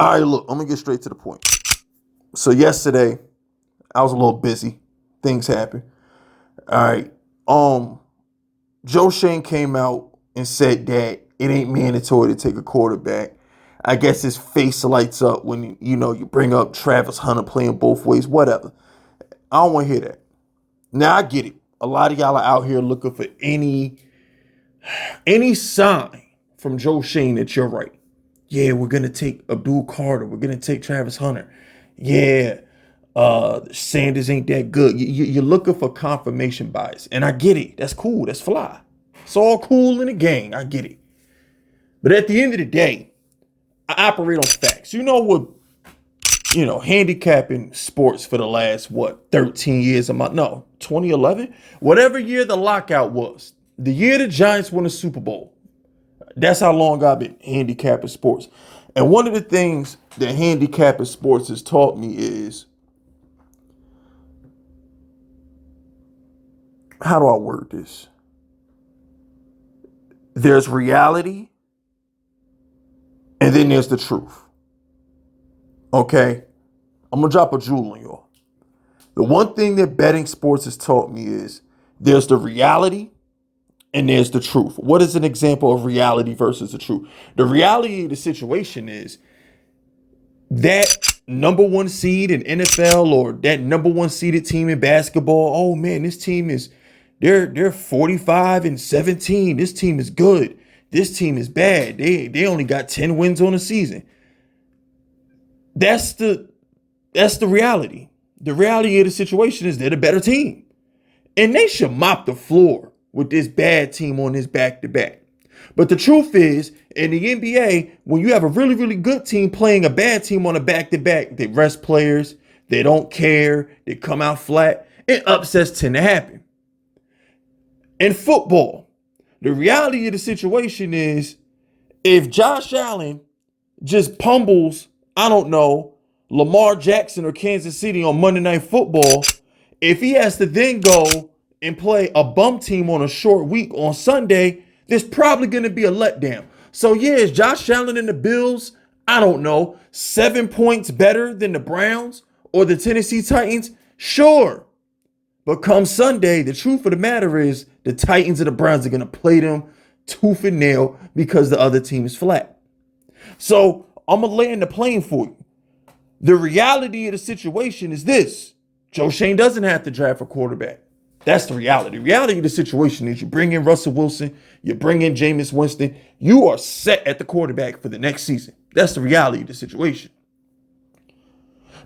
All right, look, I'm going to get straight to the point. So yesterday, I was a little busy. Things happen. All right. Joe Schoen came out and said that it ain't mandatory to take a quarterback. I guess his face lights up when you bring up Travis Hunter playing both ways, whatever. I don't want to hear that. Now I get it. A lot of y'all are out here looking for any sign from Joe Schoen that you're right. Yeah, we're gonna take Abdul Carter. We're gonna take Travis Hunter. Yeah, Sanders ain't that good. You're looking for confirmation bias, and I get it. That's cool. That's fly. It's all cool in the game. I get it. But at the end of the day, I operate on facts. You know what? Handicapping sports for the last 13 years. 2011, whatever year the lockout was, the year the Giants won the Super Bowl. That's how long I've been handicapping sports. And one of the things that handicapping sports has taught me is, how do I word this? There's reality, and then there's the truth. Okay? I'm going to drop a jewel on y'all. The one thing that betting sports has taught me is there's the reality and there's the truth. What is an example of reality versus the truth? The reality of the situation is that number one seed in NFL or that number one seeded team in basketball. Oh man, this team they're 45-17. This team is good. This team is bad. They only got 10 wins on the season. That's the reality. The reality of the situation is they're the better team. And they should mop the floor with this bad team on this back-to-back. But the truth is, in the NBA, when you have a really, really good team playing a bad team on a back-to-back, they rest players, they don't care, they come out flat, and upsets tend to happen. In football, the reality of the situation is if Josh Allen just pummels, I don't know, Lamar Jackson or Kansas City on Monday Night Football, if he has to then go and play a bum team on a short week on Sunday, there's probably going to be a letdown. So yeah, is Josh Allen and the Bills, I don't know, 7 points better than the Browns or the Tennessee Titans? Sure. But come Sunday, the truth of the matter is the Titans and the Browns are going to play them tooth and nail because the other team is flat. So I'm going to land the plane for you. The reality of the situation is this. Joe Schoen doesn't have to draft a quarterback. That's the reality. The reality of the situation is you bring in Russell Wilson, you bring in Jameis Winston, you are set at the quarterback for the next season. That's the reality of the situation.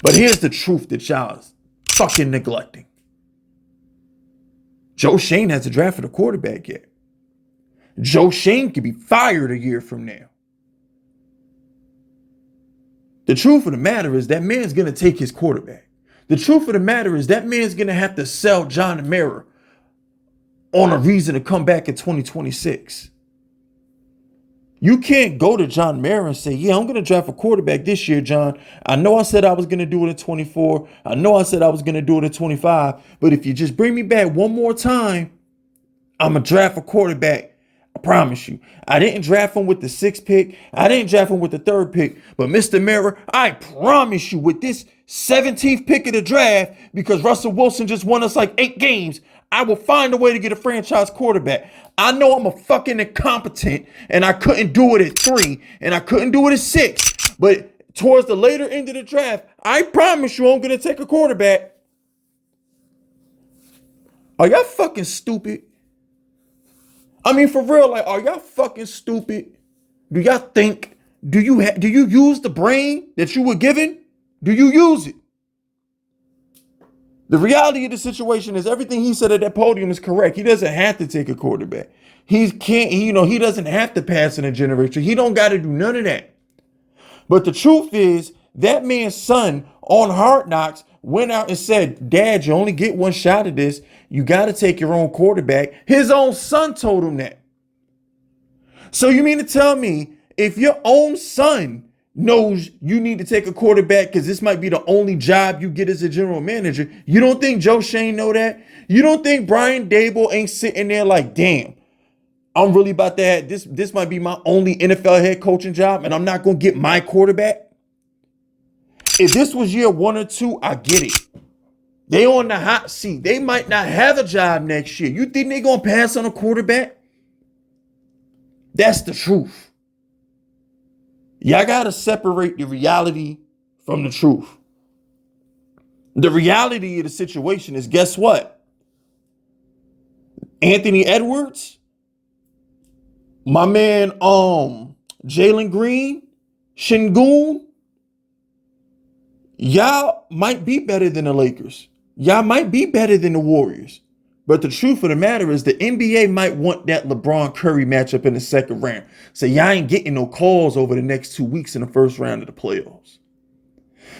But here's the truth that y'all is fucking neglecting. Joe Schoen hasn't drafted a quarterback yet. Joe Schoen could be fired a year from now. The truth of the matter is that man's going to take his quarterback. The truth of the matter is that man's going to have to sell John Mara on a reason to come back in 2026. You can't go to John Mara and say, yeah, I'm going to draft a quarterback this year, John. I know I said I was going to do it in 24. I know I said I was going to do it in 25. But if you just bring me back one more time, I'm going to draft a quarterback. I promise you. I didn't draft him with the 6th pick. I didn't draft him with the 3rd pick. But Mr. Mara, I promise you with this 17th pick of the draft, because Russell Wilson just won us like 8 games, I will find a way to get a franchise quarterback. I know I'm a fucking incompetent and I couldn't do it at 3 and I couldn't do it at 6. But towards the later end of the draft, I promise you I'm going to take a quarterback. Are y'all fucking stupid? I mean, for real, like, are y'all fucking stupid? Do y'all think, do you use the brain that you were given? Do you use it? The reality of the situation is everything he said at that podium is correct. He doesn't have to take a quarterback. He doesn't have to pass in a generation. He don't got to do none of that. But the truth is that man's son on Hard Knocks went out and said, Dad, you only get one shot at this. You got to take your own quarterback. His own son told him that. So you mean to tell me if your own son knows you need to take a quarterback because this might be the only job you get as a general manager, you don't think Joe Schoen know that? You don't think Brian Daboll ain't sitting there like, damn, I'm really about to have this might be my only NFL head coaching job and I'm not going to get my quarterback? If this was year 1 or 2, I get it. They on the hot seat. They might not have a job next year. You think they gonna pass on a quarterback? That's the truth. Y'all gotta separate the reality from the truth. The reality of the situation is, guess what? Anthony Edwards, my man, Jalen Green, Schoen, y'all might be better than the Lakers. Y'all might be better than the Warriors. But the truth of the matter is the NBA might want that LeBron Curry matchup in the second round. So y'all ain't getting no calls over the next 2 weeks in the first round of the playoffs.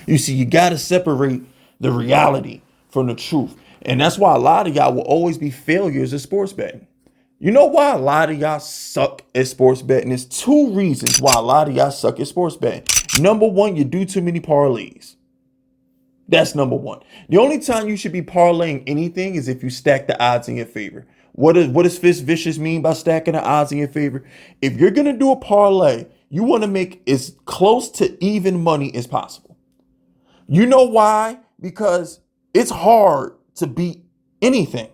You see, you got to separate the reality from the truth. And that's why a lot of y'all will always be failures at sports betting. You know why a lot of y'all suck at sports betting? There's 2 reasons why a lot of y'all suck at sports betting. Number 1, you do too many parlays. That's number 1. The only time you should be parlaying anything is if you stack the odds in your favor. What does FiskVicious mean by stacking the odds in your favor? If you're going to do a parlay, you want to make as close to even money as possible. You know why? Because it's hard to beat anything.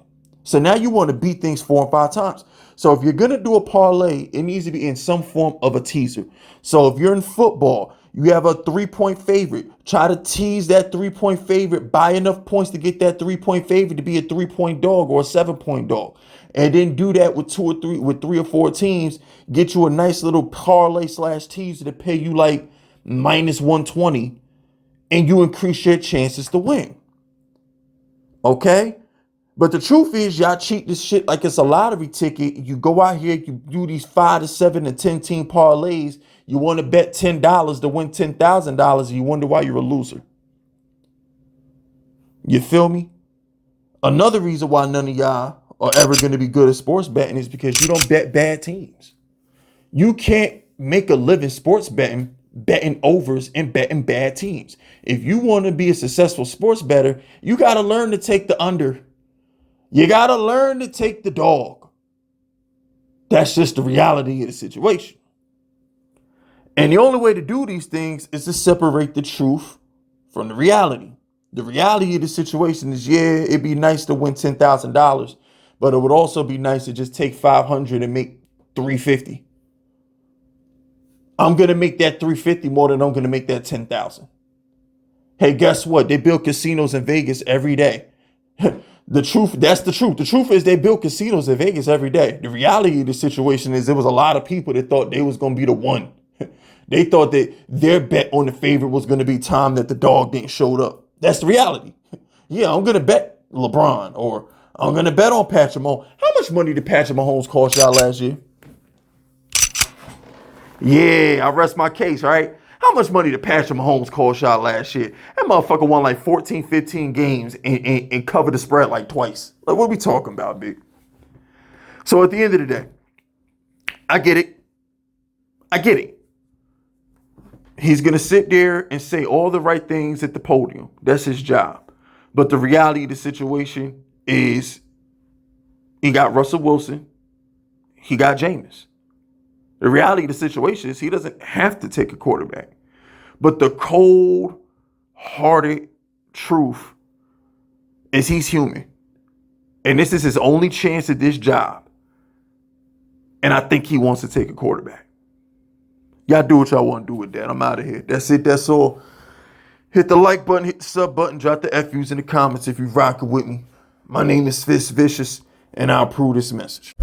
So now you want to beat things 4 and 5 times. So if you're going to do a parlay, it needs to be in some form of a teaser. So if you're in football, you have a 3-point favorite. Try to tease that 3-point favorite. Buy enough points to get that 3-point favorite to be a 3-point dog or a 7-point dog. And then do that with 3 or 4 teams. Get you a nice little parlay / teaser to pay you like -120. And you increase your chances to win. Okay? But the truth is, y'all cheat this shit like it's a lottery ticket. You go out here, you do these 5 to 7 to 10 team parlays. You want to bet $10 to win $10,000, and you wonder why you're a loser. You feel me? Another reason why none of y'all are ever going to be good at sports betting is because you don't bet bad teams. You can't make a living sports betting overs and betting bad teams. If you want to be a successful sports bettor, you got to learn to take the under. You got to learn to take the dog. That's just the reality of the situation. And the only way to do these things is to separate the truth from the reality. The reality of the situation is, yeah, it'd be nice to win $10,000, but it would also be nice to just take 500 and make 350. I'm going to make that 350 more than I'm going to make that 10,000. Hey, guess what? They build casinos in Vegas every day. The truth, that's the truth. The truth is they build casinos in Vegas every day. The reality of the situation is there was a lot of people that thought they was going to be the one. They thought that their bet on the favorite was going to be time that the dog didn't show up. That's the reality. Yeah, I'm going to bet LeBron, or I'm going to bet on Patrick Mahomes. How much money did Patrick Mahomes cost y'all last year? Yeah, I rest my case, right? How much money did Patrick Mahomes cost y'all last year? That motherfucker won like 14, 15 games and covered the spread like twice. Like, what are we talking about, big? So at the end of the day, I get it. I get it. He's going to sit there and say all the right things at the podium. That's his job. But the reality of the situation is he got Russell Wilson. He got Jameis. The reality of the situation is he doesn't have to take a quarterback. But the cold-hearted truth is he's human. And this is his only chance at this job. And I think he wants to take a quarterback. Y'all do what y'all want to do with that. I'm out of here. That's it. That's all. Hit the like button, hit the sub button, drop the FUs in the comments if you're rocking with me. My name is FiskVicious, and I approve this message.